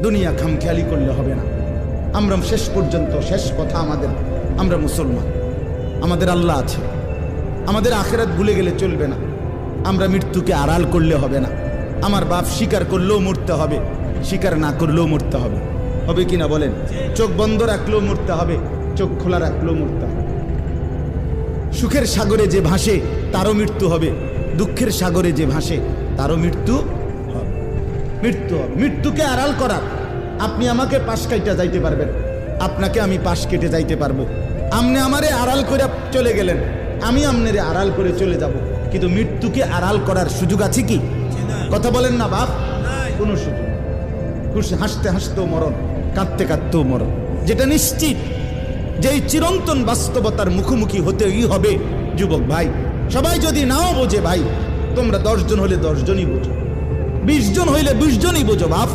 দুনিয়া খামখেয়ালি করলে হবে না। আমরা শেষ পর্যন্ত, শেষ কথা আমাদের, আমরা মুসলমান, আমাদের আল্লাহ আছে, আমাদের আখিরাত ভুলে গেলে চলবে না। আমরা মৃত্যুকে আড়াল করলে হবে না। আমার বাপ স্বীকার করলেও মরতে হবে, স্বীকার না করলেও মরতে হবে। হবে কিনা বলেন? চোখ বন্ধ রাখলেও মরতে হবে, চোখ খোলা রাখলেও মরতে হবে। সুখের সাগরে যে ভাসে তারও মৃত্যু হবে, দুঃখের সাগরে যে ভাসে তারও মৃত্যু হবে। মৃত্যু হবে। মৃত্যুকে আড়াল করার, আপনি আমাকে পাশ কাইটা যাইতে পারবেন, আপনাকে আমি পাশ কেটে যাইতে পারবো। আপনি আমারে আড়াল করে চলে গেলেন, আমি আপনারে আড়াল করে চলে যাব, কিন্তু মৃত্যুকে আড়াল করার সুযোগ আছে কি? কথা বলেন না বাপ? কোনো সুযোগ। খুশি হাসতে হাসতেও মরণ, কাঁদতে কাঁদতেও মরণ। যেটা নিশ্চিত, যেই চিরন্তন বাস্তবতার মুখোমুখি হতেই হবে যুবক ভাই। সবাই যদি নাও বোঝে ভাই, তোমরা 10 জন হলে 10 জনই বোঝো, 20 জন হইলে 20 জনই বোঝো বাপ।